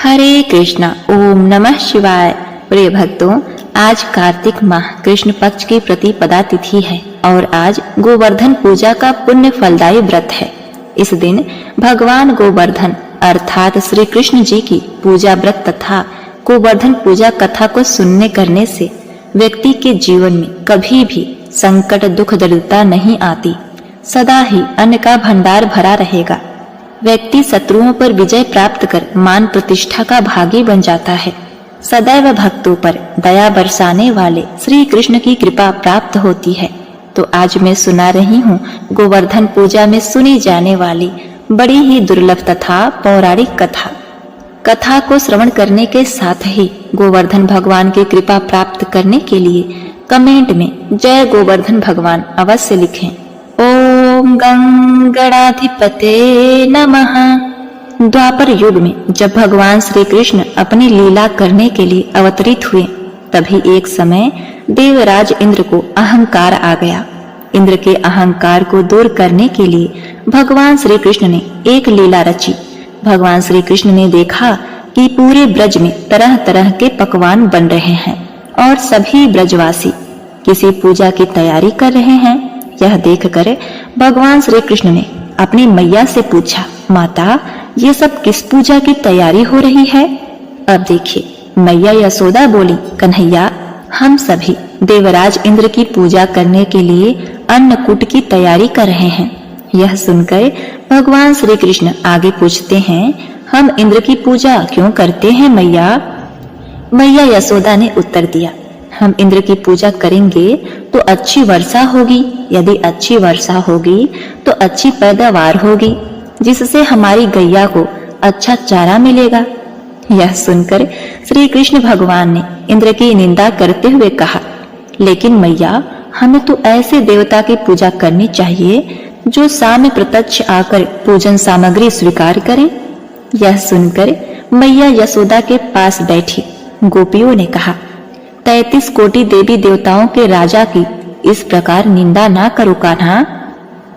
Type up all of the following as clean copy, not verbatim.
हरे कृष्णा। ओम नमः शिवाय। प्रिय भक्तों, आज कार्तिक माह कृष्ण पक्ष की प्रतिपदा तिथि है और आज गोवर्धन पूजा का पुण्य फलदायी व्रत है। इस दिन भगवान गोवर्धन अर्थात श्री कृष्ण जी की पूजा व्रत तथा गोवर्धन पूजा कथा को सुनने करने से व्यक्ति के जीवन में कभी भी संकट दुख दरिद्रता नहीं आती। सदा ही अन्न का भंडार भरा रहेगा। व्यक्ति शत्रुओं पर विजय प्राप्त कर मान प्रतिष्ठा का भागी बन जाता है। सदैव भक्तों पर दया बरसाने वाले श्री कृष्ण की कृपा प्राप्त होती है। तो आज मैं सुना रही हूँ गोवर्धन पूजा में सुनी जाने वाली बड़ी ही दुर्लभ तथा पौराणिक कथा को श्रवण करने के साथ ही गोवर्धन भगवान की कृपा प्राप्त करने के लिए कमेंट में जय गोवर्धन भगवान अवश्य लिखें। ओम गंगणाधिपते नमः। द्वापर युग में जब भगवान श्री कृष्ण अपनी लीला करने के लिए अवतरित हुए, तभी एक समय देवराज इंद्र को अहंकार आ गया। इंद्र के अहंकार को दूर करने के लिए भगवान श्री कृष्ण ने एक लीला रची। भगवान श्री कृष्ण ने देखा कि पूरे ब्रज में तरह तरह के पकवान बन रहे हैं और सभी ब्रजवासी किसी पूजा की तैयारी कर रहे हैं। यह देखकर भगवान श्री कृष्ण ने अपनी मैया से पूछा, माता, ये सब किस पूजा की तैयारी हो रही है? अब देखिए, मैया यशोदा बोली, कन्हैया, हम सभी देवराज इंद्र की पूजा करने के लिए अन्नकूट की तैयारी कर रहे हैं। यह सुनकर भगवान श्री कृष्ण आगे पूछते हैं, हम इंद्र की पूजा क्यों करते हैं मैया? मैया यशोदा ने उत्तर दिया, हम इंद्र की पूजा करेंगे तो अच्छी वर्षा होगी। यदि अच्छी वर्षा होगी तो अच्छी पैदावार होगी, जिससे हमारी गैया को अच्छा चारा मिलेगा। यह सुनकर श्री कृष्ण भगवान ने इंद्र की निंदा करते हुए कहा, लेकिन मैया, हमें तो ऐसे देवता की पूजा करनी चाहिए जो सामने प्रत्यक्ष आकर पूजन सामग्री स्वीकार करें। यह सुनकर मैया यशोदा के पास बैठी गोपियों ने कहा, 33 कोटि देवी देवताओं के राजा की इस प्रकार निंदा ना करो कान्हा।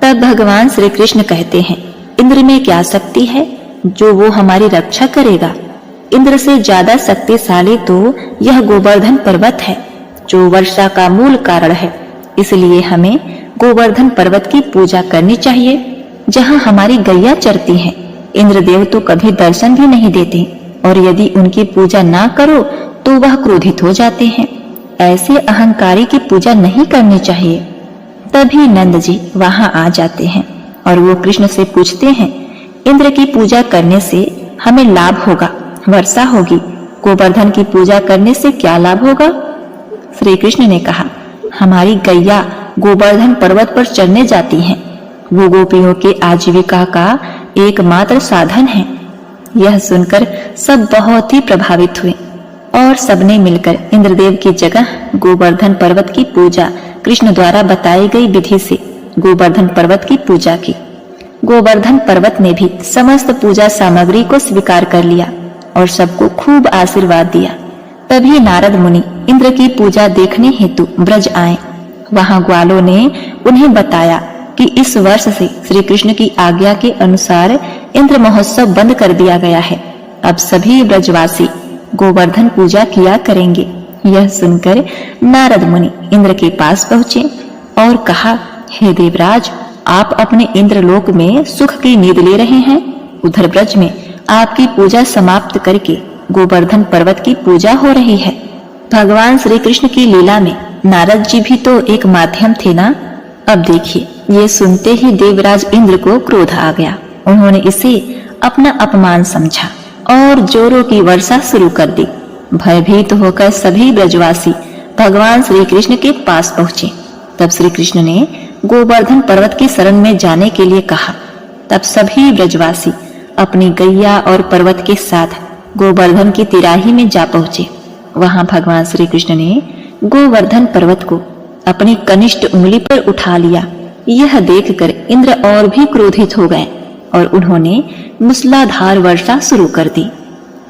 तब भगवान श्री कृष्ण कहते हैं, इंद्र में क्या शक्ति है जो वो हमारी रक्षा करेगा? इंद्र से ज्यादा शक्तिशाली तो यह गोवर्धन पर्वत है जो वर्षा का मूल कारण है। इसलिए हमें गोवर्धन पर्वत की पूजा करनी चाहिए जहाँ हमारी गैया चरती है। इंद्रदेव तो कभी दर्शन भी नहीं देते और यदि उनकी पूजा ना करो तो वह क्रोधित हो जाते हैं। ऐसे अहंकारी की पूजा नहीं करनी चाहिए। तभी नंद जी वहां आ जाते हैं और वो कृष्ण से पूछते हैं, इंद्र की पूजा करने से हमें लाभ होगा, वर्षा होगी, गोवर्धन की पूजा करने से क्या लाभ होगा? श्री कृष्ण ने कहा, हमारी गैया गोवर्धन पर्वत पर चढ़ने जाती हैं। वो गोपियों के आजीविका का एकमात्र साधन है। यह सुनकर सब बहुत ही प्रभावित हुए और सबने मिलकर इंद्रदेव की जगह गोवर्धन पर्वत की पूजा कृष्ण द्वारा बताई गई विधि से गोवर्धन पर्वत की पूजा की। गोवर्धन पर्वत ने भी समस्त पूजा सामग्री को स्वीकार कर लिया और सबको खूब आशीर्वाद दिया। तभी नारद मुनि इंद्र की पूजा देखने हेतु ब्रज आए। वहां ग्वालों ने उन्हें बताया कि इस वर्ष से श्री कृष्ण की आज्ञा के अनुसार इंद्र महोत्सव बंद कर दिया गया है। अब सभी ब्रजवासी गोवर्धन पूजा किया करेंगे। यह सुनकर नारद मुनि इंद्र के पास पहुंचे और कहा, हे देवराज, आप अपने इंद्रलोक में सुख की नींद ले रहे हैं। उधर ब्रज में आपकी पूजा समाप्त करके गोवर्धन पर्वत की पूजा हो रही है। भगवान श्री कृष्ण की लीला में नारद जी भी तो एक माध्यम थे ना। अब देखिए, ये सुनते ही देवराज इंद्र को क्रोध आ गया। उन्होंने इसे अपना अपमान समझा और जोरों की वर्षा शुरू कर दी। भयभीत होकर सभी ब्रजवासी भगवान श्री कृष्ण के पास पहुंचे। तब श्री कृष्ण ने गोवर्धन पर्वत की शरण में जाने के लिए कहा। तब सभी ब्रजवासी अपनी गैया और पर्वत के साथ गोवर्धन की तिराही में जा पहुंचे। वहां भगवान श्री कृष्ण ने गोवर्धन पर्वत को अपनी कनिष्ठ उंगली पर उठा लिया। यह देखकर इंद्र और भी क्रोधित हो गए और उन्होंने मूसलाधार वर्षा शुरू कर दी।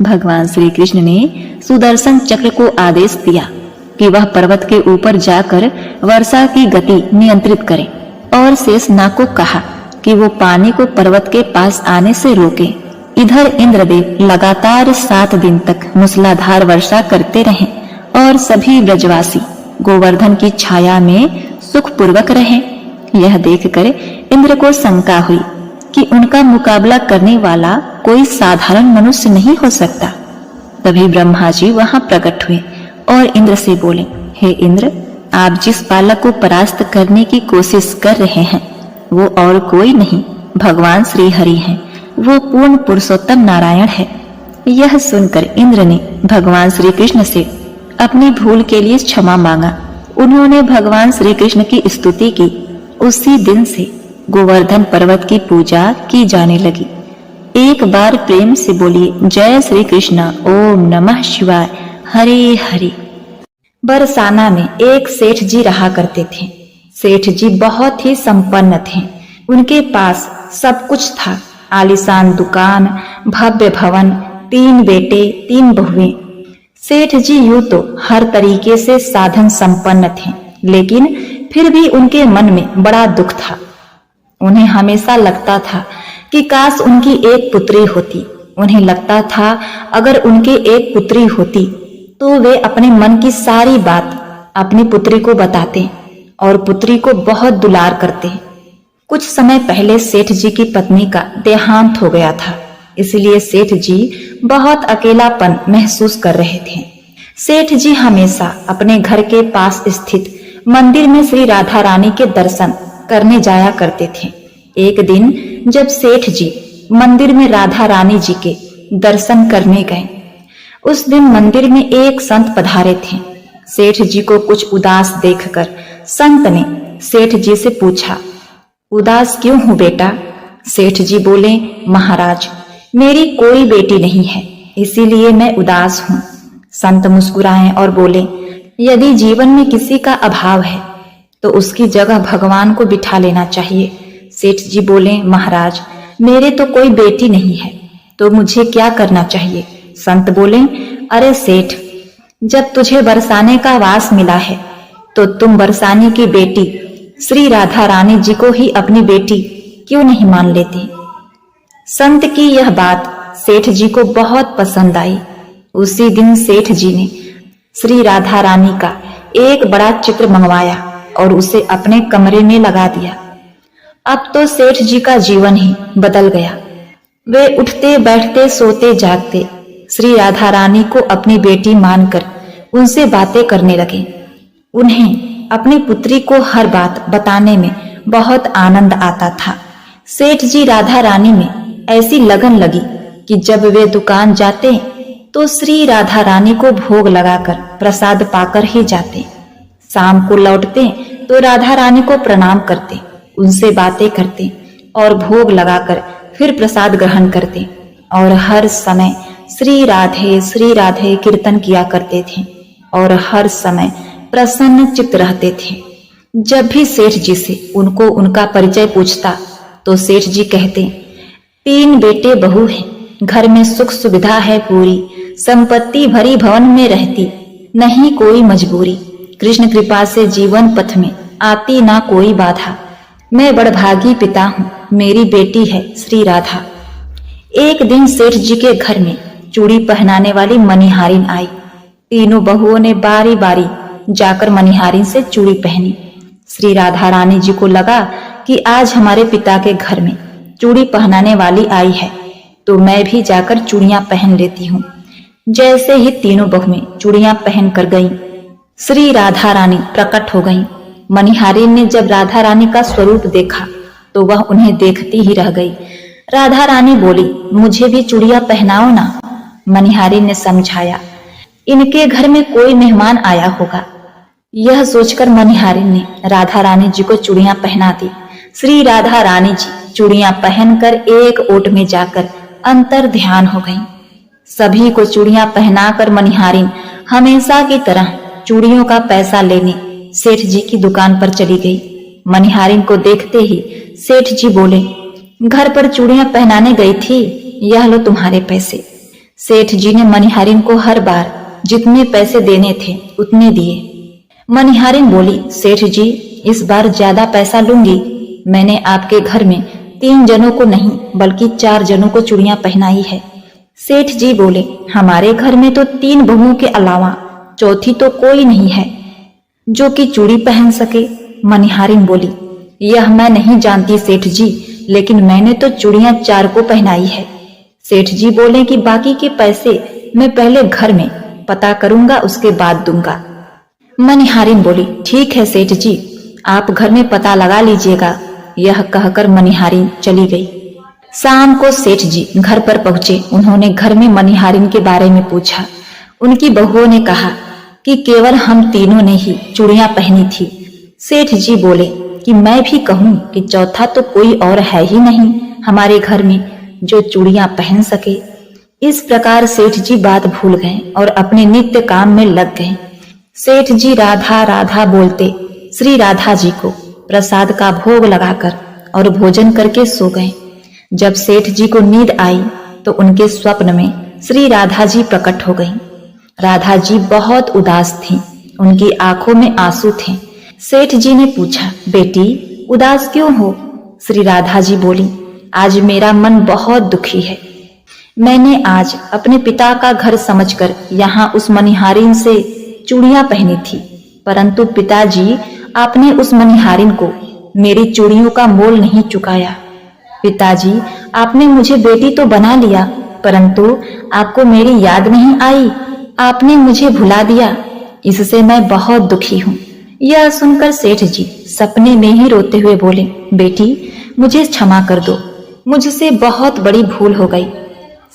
भगवान श्री कृष्ण ने सुदर्शन चक्र को आदेश दिया कि वह पर्वत के ऊपर जाकर वर्षा की गति नियंत्रित करे और शेषनाग को कहा कि वो पानी को पर्वत के पास आने से रोके। इधर इंद्रदेव लगातार 7 दिन तक मूसलाधार वर्षा करते रहे और सभी ब्रजवासी गोवर्धन की छाया में सुखपूर्वक रहे। यह देखकर इंद्र को शंका हुई कि उनका मुकाबला करने वाला कोई साधारण मनुष्य नहीं हो सकता। तभी ब्रह्मा जी वहां प्रकट हुए और इंद्र से बोले, हे इंद्र, आप जिस बालक को परास्त करने की कोशिश कर रहे हैं वो और कोई नहीं, भगवान श्री हरि हैं। वो पूर्ण पुरुषोत्तम नारायण है। यह सुनकर इंद्र ने भगवान श्री कृष्ण से अपनी भूल के लिए क्षमा मांगा। उन्होंने भगवान श्री कृष्ण की स्तुति की। उसी दिन से गोवर्धन पर्वत की पूजा की जाने लगी। एक बार प्रेम से बोलिए, जय श्री कृष्ण, ओम नमः शिवाय, हरे हरे। बरसाना में एक सेठ जी रहा करते थे। सेठ जी बहुत ही संपन्न थे। उनके पास सब कुछ था, आलीशान दुकान, भव्य भवन, 3 बेटे 3 बहुएं। सेठ जी यूं तो हर तरीके से साधन संपन्न थे, लेकिन फिर भी उनके मन में बड़ा दुख था। उन्हें हमेशा लगता था कि काश उनकी एक पुत्री होती। उन्हें लगता था अगर उनके एक पुत्री होती तो वे अपने मन की सारी बात अपनी पुत्री को बताते और पुत्री को बहुत दुलार करते। कुछ समय पहले सेठ जी की पत्नी का देहांत हो गया था, इसलिए सेठ जी बहुत अकेलापन महसूस कर रहे थे। सेठ जी हमेशा अपने घर के पास स्थित मंदिर में श्री राधा रानी के दर्शन करने जाया करते थे। एक दिन जब सेठ जी मंदिर में राधा रानी जी के दर्शन करने गए, उस दिन मंदिर में एक संत पधारे थे। सेठ जी को कुछ उदास देखकर संत ने सेठ जी से पूछा, उदास क्यों हो बेटा? सेठ जी बोले, महाराज, मेरी कोई बेटी नहीं है, इसीलिए मैं उदास हूँ। संत मुस्कुराए और बोले, यदि जीवन में किसी का अभाव है तो उसकी जगह भगवान को बिठा लेना चाहिए। सेठ जी बोले, महाराज, मेरे तो कोई बेटी नहीं है, तो मुझे क्या करना चाहिए? संत बोले, अरे सेठ, जब तुझे बरसाने का वास मिला है तो तुम बरसाने की बेटी श्री राधा रानी जी को ही अपनी बेटी क्यों नहीं मान लेते? संत की यह बात सेठ जी को बहुत पसंद आई। उसी दिन सेठ जी ने श्री राधा रानी का एक बड़ा चित्र मंगवाया और उसे अपने कमरे में लगा दिया। अब तो सेठ जी का जीवन ही बदल गया। वे उठते बैठते सोते जागते श्री राधा रानी को अपनी बेटी मानकर उनसे बातें करने लगे। उन्हें अपनी पुत्री को हर बात बताने में बहुत आनंद आता था। सेठ जी राधा रानी में ऐसी लगन लगी कि जब वे दुकान जाते तो श्री राधा रानी को भोग लगाकर प्रसाद पाकर ही जाते। शाम को लौटते तो राधा रानी को प्रणाम करते, उनसे बातें करते और भोग लगाकर फिर प्रसाद ग्रहण करते और हर समय श्री राधे कीर्तन किया करते थे और हर समय प्रसन्न चित्त रहते थे। जब भी सेठ जी से उनको उनका परिचय पूछता तो सेठ जी कहते, 3 बेटे बहू हैं, घर में सुख सुविधा है पूरी, संपत्ति भरी भवन में रहती, नहीं कोई मजबूरी, कृष्ण कृपा से जीवन पथ में आती ना कोई बाधा, मैं बड़भागी पिता हूँ, मेरी बेटी है श्री राधा। एक दिन सेठ जी के घर में चूड़ी पहनाने वाली मनिहारिन आई। तीनों बहुओं ने बारी बारी जाकर मनिहारिन से चूड़ी पहनी। श्री राधा रानी जी को लगा कि आज हमारे पिता के घर में चूड़ी पहनाने वाली आई है तो मैं भी जाकर चूड़ियां पहन लेती हूँ। जैसे ही तीनों बहुएं चूड़ियां पहन कर गईं, श्री राधा रानी प्रकट हो गईं। मनिहारिन ने जब राधा रानी का स्वरूप देखा तो वह उन्हें देखती ही रह गई। राधा रानी बोली, मुझे भी चूड़ियां पहनाओ ना। मनिहारिन ने समझाया, इनके घर में कोई मेहमान आया होगा। यह सोचकर मनिहारिन ने राधा रानी जी को चूड़ियां पहना दी। श्री राधा रानी जी चूड़ियां पहनकर एक ओट में जाकर अंतर ध्यान हो गईं। सभी को चूड़ियां पहनाकर मनिहारिन हमेशा की तरह चूड़ियों का पैसा लेने सेठ जी की दुकान पर चली गई। मनिहारिन को देखते ही सेठ जी बोले, घर पर चूड़ियां पहनाने गई थी, यह लो तुम्हारे पैसे। सेठ जी ने मनिहारिन को हर बार जितने पैसे देने थे उतने दिए। मनिहारिन बोली, सेठ जी, इस बार ज्यादा पैसा लूंगी। मैंने आपके घर में 3 जनों को नहीं बल्कि 4 जनों को चूड़ियां पहनाई है। सेठ जी बोले, हमारे घर में तो 3 बहुओं के अलावा चौथी तो कोई नहीं है जो कि चूड़ी पहन सके। मनिहारिन बोली, यह मैं नहीं जानती सेठ जी, लेकिन मैंने तो चूड़ियां 4 को पहनाई है। सेठ जी बोले कि बाकी के पैसे मैं पहले घर में पता करूंगा, उसके बाद दूंगा। मनिहारिन बोली, ठीक है सेठ जी, आप घर में पता लगा लीजिएगा। यह कहकर मनिहारिन चली गई। शाम को सेठ जी घर पर पहुंचे। उन्होंने घर में मनिहारिन के बारे में पूछा। उनकी बहुओं ने कहा कि केवल हम तीनों ने ही चूड़ियां पहनी थी। सेठ जी बोले कि मैं भी कहूं कि चौथा तो कोई और है ही नहीं हमारे घर में जो चूड़ियां पहन सके। इस प्रकार सेठ जी बात भूल गए और अपने नित्य काम में लग गए। सेठ जी राधा राधा बोलते श्री राधा जी को प्रसाद का भोग लगाकर और भोजन करके सो गए। जब सेठ जी को नींद आई तो उनके स्वप्न में श्री राधा जी प्रकट हो गईं। राधा जी बहुत उदास थीं, उनकी आंखों में आंसू थे। सेठ जी ने पूछा, बेटी उदास क्यों हो? श्री राधा जी बोली, आज मेरा मन बहुत दुखी है। मैंने आज अपने पिता का घर समझकर यहाँ उस मनिहारिन से चूड़ियां पहनी थी, परंतु पिताजी आपने उस मनिहारिन को मेरी चूड़ियों का मोल नहीं चुकाया। पिताजी, आपने मुझे बेटी तो बना लिया, परंतु आपको मेरी याद नहीं आई, आपने मुझे भुला दिया। इससे मैं बहुत दुखी हूँ। यह सुनकर सेठ जी सपने में ही रोते हुए बोले, बेटी मुझे क्षमा कर दो, मुझसे बहुत बड़ी भूल हो गई।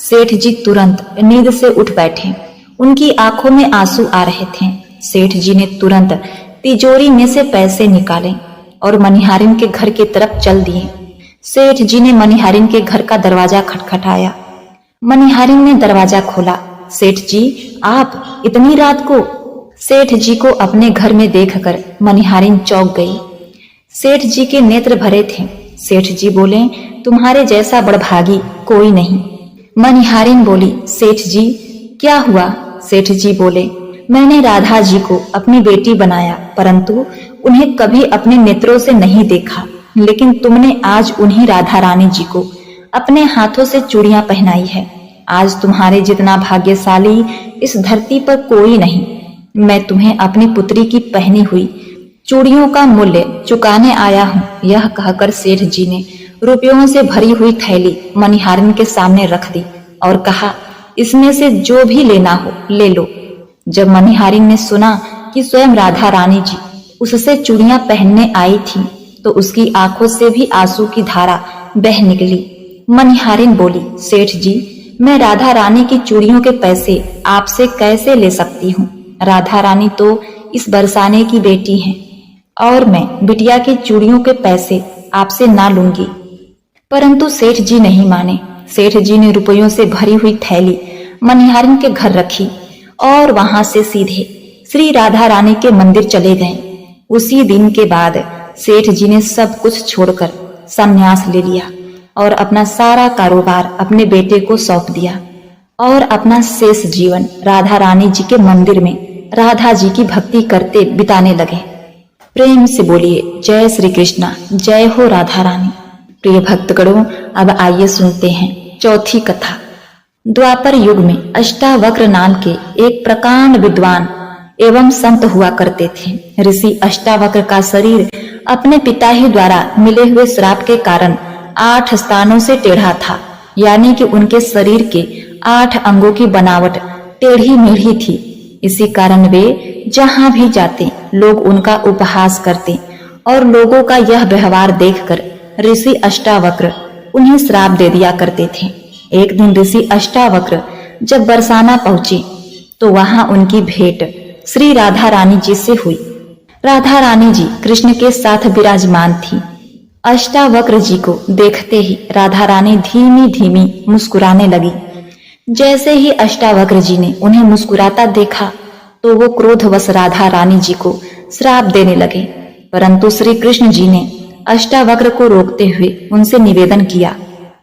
सेठ जी तुरंत नींद से उठ बैठे। उनकी आंखों में आंसू आ रहे थे। सेठ जी ने तुरंत तिजोरी में से पैसे निकाले और मनिहारिन के घर की तरफ चल दिए। सेठ जी ने मनिहारिन के घर का दरवाजा खटखटाया। मनिहारिन ने दरवाजा खोला। सेठ जी, आप इतनी रात को? सेठ जी को अपने घर में देखकर मनिहारिन चौंक गई। सेठ जी के नेत्र भरे थे। सेठ जी बोले, तुम्हारे जैसा बड़भागी कोई नहीं। मनिहारिन बोली, सेठ जी क्या हुआ? सेठ जी बोले, मैंने राधा जी को अपनी बेटी बनाया, परंतु उन्हें कभी अपने नेत्रों से नहीं देखा, लेकिन तुमने आज उन्हीं राधा रानी जी को अपने हाथों से चूड़ियां पहनाई है। आज तुम्हारे जितना भाग्यशाली इस धरती पर कोई नहीं। मैं तुम्हें अपनी पुत्री की पहनी हुई चूड़ियों का मूल्य चुकाने आया हूँ। यह कहकर सेठ जी ने रुपयों से भरी हुई थैली मनिहारिन के सामने रख दी और कहा, इसमें से जो भी लेना हो ले लो। जब मनिहारिन ने सुना कि स्वयं राधा रानी जी उससे चूड़ियां पहनने आई थी, तो उसकी आंखों से भी आंसू की धारा बह निकली। मनिहारिन बोली, सेठ जी, मैं राधा रानी की चूड़ियों के पैसे आपसे कैसे ले सकती हूँ? राधा रानी तो इस बरसाने की बेटी हैं और मैं बिटिया की चूड़ियों के पैसे आपसे ना लूंगी। परंतु सेठ जी नहीं माने। सेठ जी ने रुपयों से भरी हुई थैली मनिहारिन के घर रखी और वहां से सीधे श्री राधा रानी के मंदिर चले गए। उसी दिन के बाद सेठ जी ने सब कुछ छोड़कर संन्यास ले लिया और अपना सारा कारोबार अपने बेटे को सौंप दिया और अपना शेष जीवन राधा रानी जी के मंदिर में राधा जी की भक्ति करते बिताने लगे। प्रेम से बोलिए जय श्री कृष्णा, जय हो राधा रानी। प्रिय भक्तगणों, अब आइए सुनते हैं चौथी कथा। द्वापर युग में अष्टावक्र नाम के एक प्रकांड विद्वान एवं संत हुआ करते थे। ऋषि अष्टावक्र का शरीर अपने पिता ही द्वारा मिले हुए श्राप के कारण 8 स्थानों से टेढ़ा था, यानी कि उनके शरीर के 8 अंगों की बनावट टेढ़ी मेढ़ी थी। इसी कारण वे जहां भी जाते लोग उनका उपहास करते और लोगों का यह व्यवहार देखकर ऋषि अष्टावक्र उन्हें श्राप दे दिया करते थे। एक दिन ऋषि अष्टावक्र जब बरसाना पहुंचे तो वहां उनकी भेंट श्री राधा रानी जी से हुई। राधा रानी जी कृष्ण के साथ विराजमान थी। अष्टावक्र जी को देखते ही राधा रानी धीमी धीमी मुस्कुराने लगी। जैसे ही अष्टावक्र जी ने उन्हें मुस्कुराता देखा तो वो क्रोधवश राधा रानी जी को श्राप देने लगे, परंतु श्री कृष्ण जी ने अष्टावक्र को रोकते हुए उनसे निवेदन किया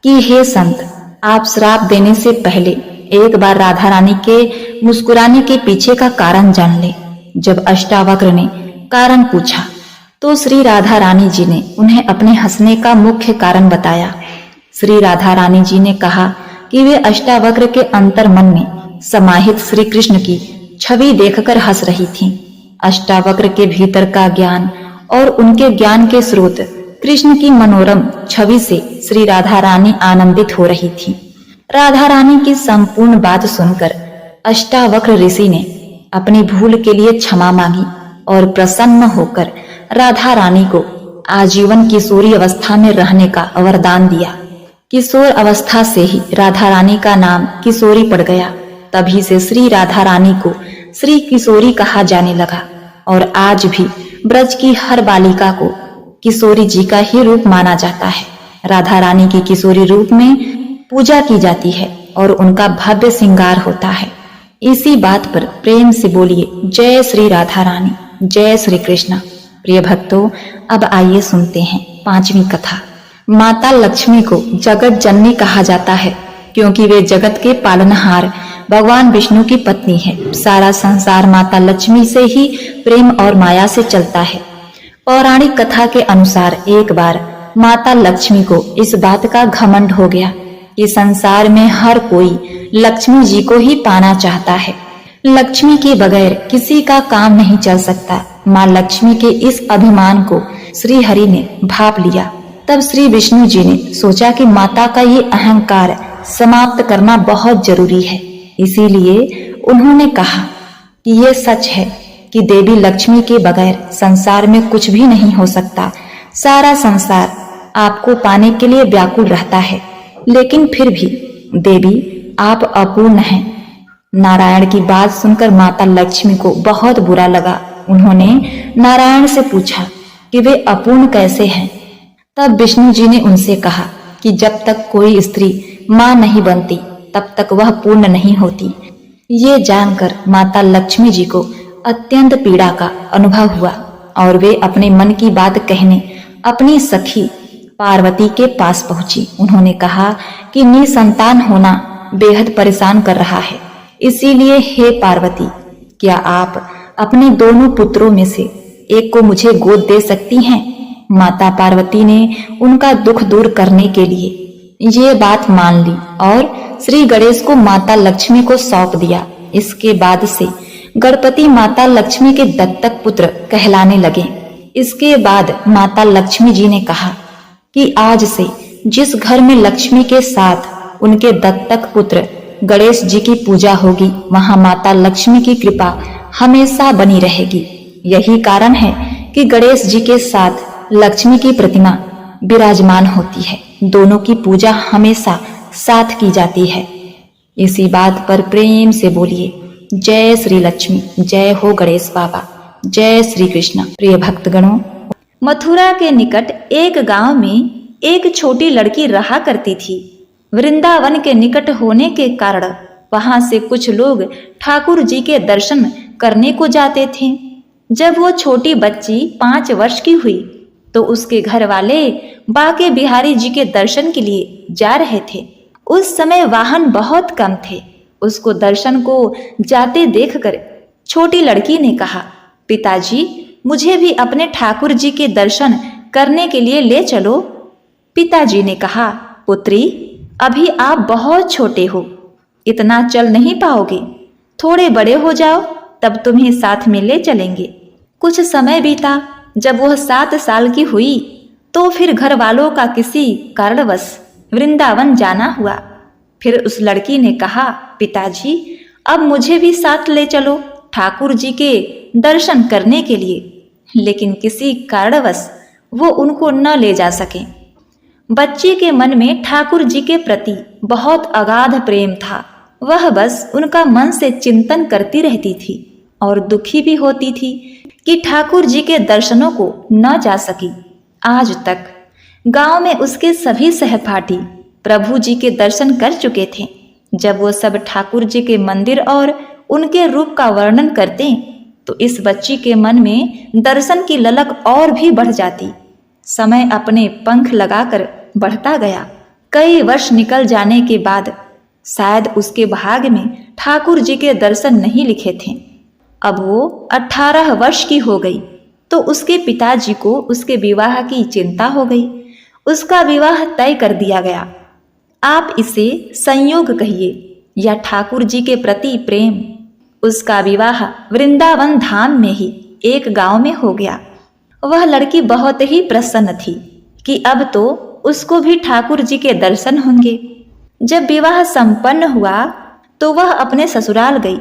कि हे संत, आप श्राप देने से पहले एक बार राधा रानी के मुस्कुराने के पीछे का कारण जान ले। जब अष्टावक्र ने कारण पूछा तो श्री राधा रानी जी ने उन्हें अपने हंसने का मुख्य कारण बताया। श्री राधा रानी जी ने कहा कि वे अष्टावक्र के अंतर मन में समाहित श्री कृष्ण की छवि देखकर हंस रही थीं। अष्टावक्र के भीतर का ज्ञान और उनके ज्ञान के स्रोत कृष्ण की मनोरम छवि से श्री राधा रानी आनंदित हो रही थी। राधा रानी की संपूर्ण बात सुनकर अष्टावक्र ऋषि ने अपनी भूल के लिए क्षमा मांगी और प्रसन्न होकर राधा रानी को आजीवन किशोरी अवस्था में रहने का वरदान दिया। किशोर अवस्था से ही राधा रानी का नाम किशोरी पड़ गया। तभी से श्री राधा रानी को श्री किशोरी कहा जाने लगा और आज भी ब्रज की हर बालिका को किशोरी जी का ही रूप माना जाता है। राधा रानी की किशोरी रूप में पूजा की जाती है और उनका भव्य श्रृंगार होता है। इसी बात पर प्रेम से बोलिए जय श्री राधा रानी, जय श्री कृष्ण। प्रिय भक्तों, अब आइए सुनते हैं 5वीं कथा। माता लक्ष्मी को जगत जननी कहा जाता है क्योंकि वे जगत के पालनहार भगवान विष्णु की पत्नी है। सारा संसार माता लक्ष्मी से ही प्रेम और माया से चलता है। पौराणिक कथा के अनुसार एक बार माता लक्ष्मी को इस बात का घमंड हो गया कि संसार में हर कोई लक्ष्मी जी को ही पाना चाहता है। लक्ष्मी के बगैर किसी का काम नहीं चल सकता। माँ लक्ष्मी के इस अभिमान को श्री हरि ने भाप लिया। तब श्री विष्णु जी ने सोचा कि माता का ये अहंकार समाप्त करना बहुत जरूरी है। इसीलिए उन्होंने कहा कि ये सच है कि देवी लक्ष्मी के बगैर संसार में कुछ भी नहीं हो सकता। सारा संसार आपको पाने के लिए व्याकुल रहता है, लेकिन फिर भी देवी आप अपूर्ण हैं। नारायण की बात सुनकर माता लक्ष्मी को बहुत बुरा लगा। उन्होंने नारायण से पूछा कि वे अपूर्ण कैसे हैं। तब विष्णु जी ने उनसे कहा कि जब तक कोई स्त्री मां नहीं बनती तब तक वह पूर्ण नहीं होती। ये जानकर माता लक्ष्मी जी को अत्यंत पीड़ा का अनुभव हुआ और वे अपने मन की बात कहने अपनी सखी पार्वती के पास पहुंची। उन्होंने कहा कि निसंतान होना बेहद परेशान कर रहा है, इसीलिए हे पार्वती, क्या आप अपने दोनों पुत्रों में से एक को मुझे गोद दे सकती हैं? माता पार्वती ने उनका दुख दूर करने के लिए ये बात मान ली और श्री गणेश को माता लक्ष्मी को सौंप दिया। इसके बाद से गणपति माता लक्ष्मी के दत्तक पुत्र कहलाने लगे। इसके बाद माता लक्ष्मी जी ने कहा कि आज से जिस घर में लक्ष्मी के साथ उनके दत्तक पुत्र गणेश जी की पूजा होगी, वहां माता लक्ष्मी की कृपा हमेशा बनी रहेगी। यही कारण है कि गणेश जी के साथ लक्ष्मी की प्रतिमा विराजमान होती है। दोनों की पूजा हमेशा साथ की जाती है। इसी बात पर प्रेम से बोलिए जय श्री लक्ष्मी, जय हो गणेश बाबा, जय श्री कृष्ण। प्रिय भक्तगणों, मथुरा के निकट एक गांव में एक छोटी लड़की रहा करती थी। वृंदावन के निकट होने के कारण वहां से कुछ लोग ठाकुर जी के दर्शन करने को जाते थे। जब वो छोटी बच्ची 5 वर्ष की हुई तो उसके घर वाले बाके बिहारी जी के दर्शन के लिए जा रहे थे। उस समय वाहन बहुत कम थे। उसको दर्शन को जाते देखकर छोटी लड़की ने कहा, पिताजी, मुझे भी अपने ठाकुर जी के दर्शन करने के लिए ले चलो। पिताजी ने कहा, पुत्री, अभी आप बहुत छोटे हो, इतना चल नहीं पाओगे। थोड़े बड़े हो जाओ तब तुम्हें साथ में ले चलेंगे। कुछ समय बीता। जब वह 7 साल की हुई तो फिर घर वालों का किसी कारणवश वृंदावन जाना हुआ। फिर उस लड़की ने कहा, पिताजी, अब मुझे भी साथ ले चलो ठाकुर जी के दर्शन करने के लिए। लेकिन किसी कारणवश वो उनको न ले जा सके। बच्ची के मन में ठाकुर जी के प्रति बहुत अगाध प्रेम था। वह बस उनका मन से चिंतन करती रहती थी और दुखी भी होती थी कि ठाकुर जी के दर्शनों को न जा सकी। आज तक गांव में उसके सभी सहपाठी प्रभु जी के दर्शन कर चुके थे। जब वो सब ठाकुर जी के मंदिर और उनके रूप का वर्णन करते तो इस बच्ची के मन में दर्शन की ललक और भी बढ़ जाती। समय अपने पंख लगाकर बढ़ता गया। कई वर्ष निकल जाने के बाद शायद उसके भाग्य में ठाकुर जी के दर्शन नहीं लिखे थे। अब वो 18 वर्ष की हो गई। तो उसके पिताजी को उसके विवाह की चिंता हो गई। उसका विवाह तय कर दिया गया। आप इसे संयोग कहिए या ठाकुर जी के प्रति प्रेम। उसका विवाह वृंदावन धाम में ही एक गांव में हो गया। वह लड़की बहुत ही प्रसन्न थी कि अब तो उसको भी ठाकुर जी के दर्शन होंगे। जब विवाह संपन्न हुआ तो वह अपने ससुराल गई,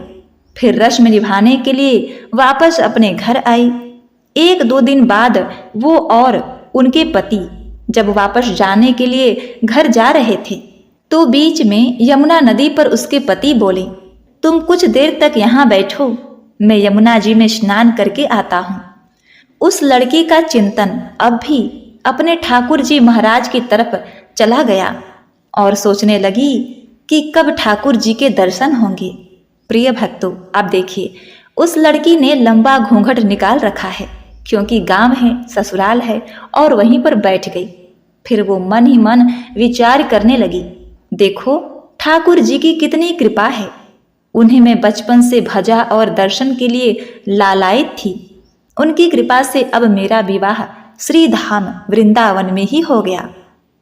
फिर रस्म निभाने के लिए वापस अपने घर आई। 1-2 दिन बाद वो और उनके पति जब वापस जाने के लिए घर जा रहे थे तो बीच में यमुना नदी पर उसके पति बोले, तुम कुछ देर तक यहाँ बैठो, मैं यमुना जी में स्नान करके आता हूँ। उस लड़की का चिंतन अब भी अपने ठाकुर जी महाराज की तरफ चला गया और सोचने लगी कि कब ठाकुर जी के दर्शन होंगे। प्रिय भक्तों, आप देखिए, उस लड़की ने लंबा घूंघट निकाल रखा है क्योंकि गांव है, ससुराल है, और वहीं पर बैठ गई। फिर वो मन ही मन विचार करने लगी, देखो ठाकुर जी की कितनी कृपा है, उन्हें मैं बचपन से भजा और दर्शन के लिए लालायित थी। उनकी कृपा से अब मेरा विवाह श्री धाम वृंदावन में ही हो गया।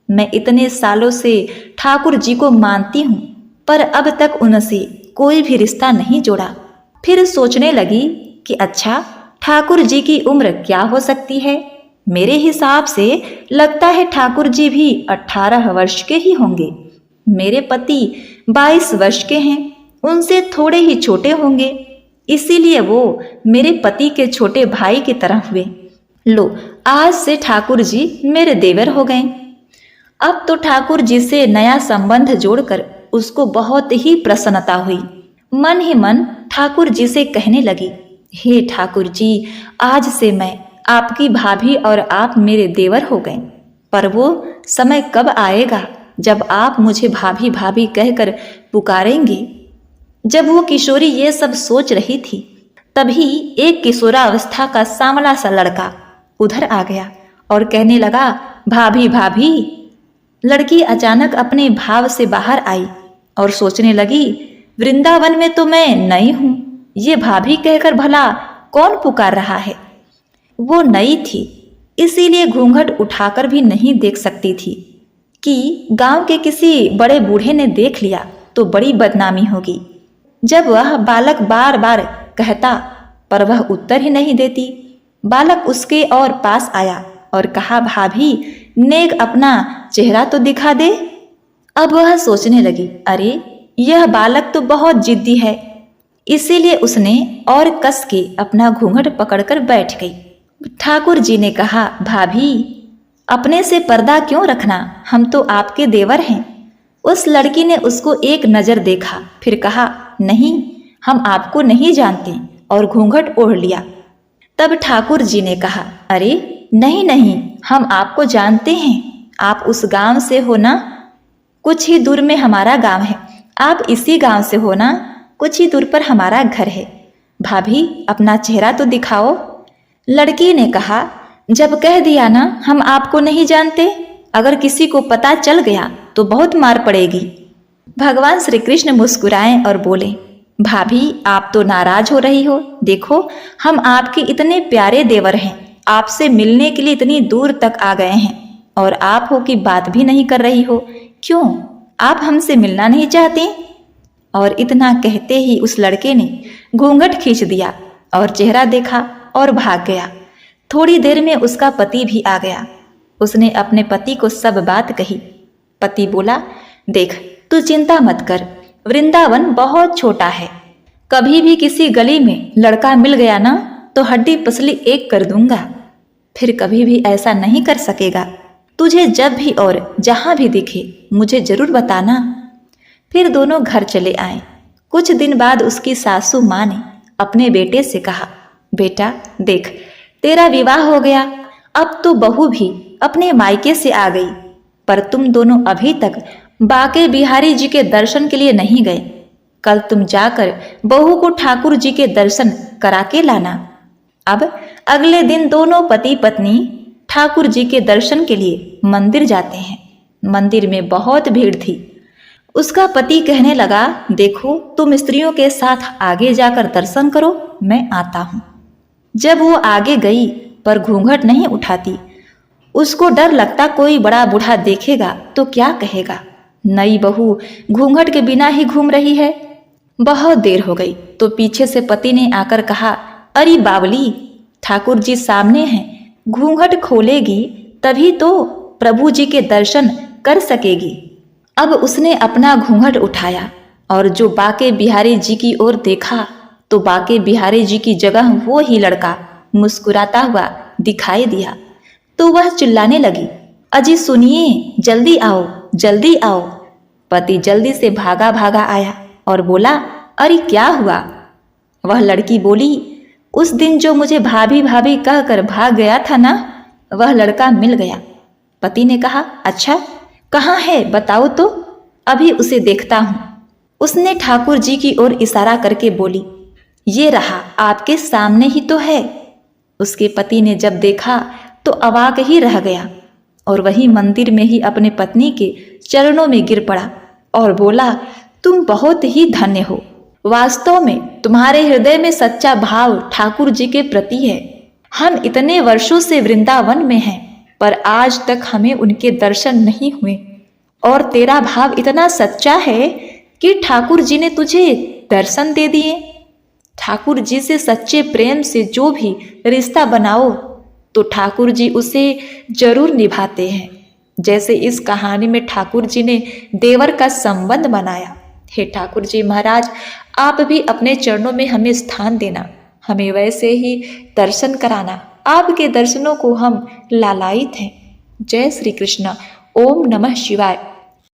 मैं इतने सालों से ठाकुर जी को मानती हूँ, पर अब तक उनसे कोई भी रिश्ता नहीं जोड़ा। फिर सोचने लगी कि अच्छा, ठाकुर जी की उम्र क्या हो सकती है। मेरे हिसाब से लगता है ठाकुर जी भी 18 वर्ष के ही होंगे। मेरे पति 22 वर्ष के हैं, उनसे थोड़े ही छोटे होंगे, इसीलिए वो मेरे पति के छोटे भाई की तरह हुए। लो, आज से ठाकुर जी मेरे देवर हो गए। अब तो ठाकुर जी से नया संबंध जोड़कर उसको बहुत ही प्रसन्नता हुई। मन ही मन ठाकुर जी से कहने लगी, हे ठाकुर जी, आज से मैं आपकी भाभी और आप मेरे देवर हो गए। पर वो समय कब आएगा जब आप मुझे भाभी भाभी कहकर पुकारेंगे। जब वो किशोरी ये सब सोच रही थी, तभी एक किशोरावस्था का सांवला सा लड़का उधर आ गया और कहने लगा, भाभी भाभी। लड़की अचानक अपने भाव से बाहर आई और सोचने लगी, वृंदावन में तो मैं नई हूं, ये भाभी कहकर भला कौन पुकार रहा है। वो नई थी, इसीलिए घूंघट उठाकर भी नहीं देख सकती थी कि गांव के किसी बड़े बूढ़े ने देख लिया तो बड़ी बदनामी होगी। जब वह बालक बार बार कहता पर वह उत्तर ही नहीं देती। बालक उसके और पास आया और कहा, भाभी नेक अपना चेहरा तो दिखा दे। अब वह सोचने लगी, अरे यह बालक तो बहुत जिद्दी है, इसीलिए उसने और कस के अपना घूंघट पकड़कर बैठ गई। ठाकुर जी ने कहा, भाभी अपने से पर्दा क्यों रखना, हम तो आपके देवर हैं। उस लड़की ने उसको एक नजर देखा, फिर कहा, नहीं हम आपको नहीं जानते, और घूंघट ओढ़ लिया। तब ठाकुर जी ने कहा, अरे नहीं नहीं, हम आपको जानते हैं, आप उस गांव से हो ना, कुछ ही दूर में हमारा गांव है। आप इसी गांव से हो ना, कुछ ही दूर पर हमारा घर है। भाभी अपना चेहरा तो दिखाओ। लड़की ने कहा, जब कह दिया ना हम आपको नहीं जानते, अगर किसी को पता चल गया तो बहुत मार पड़ेगी। भगवान श्री कृष्ण मुस्कुराए और बोले, भाभी आप तो नाराज हो रही हो, देखो हम आपके इतने प्यारे देवर हैं, आपसे मिलने के लिए इतनी दूर तक आ गए हैं और आप हो कि बात भी नहीं कर रही हो। क्यों, आप हमसे मिलना नहीं चाहते? और इतना कहते ही उस लड़के ने घूंघट खींच दिया और चेहरा देखा और भाग गया। थोड़ी देर में उसका पति भी आ गया। उसने अपने पति को सब बात कही। पति बोला, देख तू चिंता मत कर, वृंदावन बहुत छोटा है, कभी भी किसी गली में लड़का मिल गया ना तो हड्डी पसली एक कर दूंगा, फिर कभी भी ऐसा नहीं कर सकेगा। तुझे जब भी और जहां भी दिखे मुझे जरूर बताना। फिर दोनों घर चले आए। कुछ दिन बाद उसकी सासू माँ ने अपने बेटे से कहा, बेटा देख तेरा विवाह हो गया, अब तो बहू भी अपने मायके से आ गई, पर तुम दोनों अभी तक बाके बिहारी जी के दर्शन के लिए नहीं गए। कल तुम जाकर बहू को ठाकुर जी के दर्शन करा के लाना। अब अगले दिन दोनों पति पत्नी ठाकुर जी के दर्शन के लिए मंदिर जाते हैं। मंदिर में बहुत भीड़ थी। उसका पति कहने लगा, देखो तुम स्त्रियों के साथ आगे जाकर दर्शन करो, मैं आता हूं। जब वो आगे गई पर घूंघट नहीं उठाती। उसको डर लगता कोई बड़ा बूढ़ा देखेगा तो क्या कहेगा, नई बहू घूंघट के बिना ही घूम रही है। बहुत देर हो गई तो पीछे से पति ने आकर कहा, अरे बावली, ठाकुर जी सामने हैं, घूंघट खोलेगी तभी तो प्रभु जी के दर्शन कर सकेगी। अब उसने अपना घूंघट उठाया और जो बाके बिहारी जी की ओर देखा तो बाके बिहारी जी की जगह वो ही लड़का मुस्कुराता हुआ दिखाई दिया। तो वह चिल्लाने लगी, अजी सुनिए, जल्दी आओ जल्दी आओ। पति जल्दी से भागा भागा आया और बोला, अरे क्या हुआ? वह लड़की बोली, उस दिन जो मुझे भाभी भाभी कहकर भाग गया था ना, वह लड़का मिल गया। पति ने कहा, अच्छा कहाँ है बताओ तो, अभी उसे देखता हूँ। उसने ठाकुर जी की ओर इशारा करके बोली, ये रहा आपके सामने ही तो है। उसके पति ने जब देखा तो अवाक ही रह गया और वही मंदिर में ही अपने पत्नी के चरणों में गिर पड़ा और बोला, तुम बहुत ही धन्य हो। वास्तव में तुम्हारे हृदय में सच्चा भाव ठाकुर जी के प्रति है। हम इतने वर्षों से वृंदावन में हैं पर आज तक हमें उनके दर्शन नहीं हुए और तेरा भाव इतना सच्चा है कि ठाकुर जी ने तुझे दर्शन दे दिए। ठाकुर जी से सच्चे प्रेम से जो भी रिश्ता बनाओ तो ठाकुर जी उसे जरूर निभाते हैं, जैसे इस कहानी में ठाकुर जी ने देवर का संबंध बनाया। हे ठाकुर जी महाराज, आप भी अपने चरणों में हमें स्थान देना, हमें वैसे ही दर्शन कराना। आपके दर्शनों को हम लालायित हैं। जय श्री कृष्ण। ओम नमः शिवाय।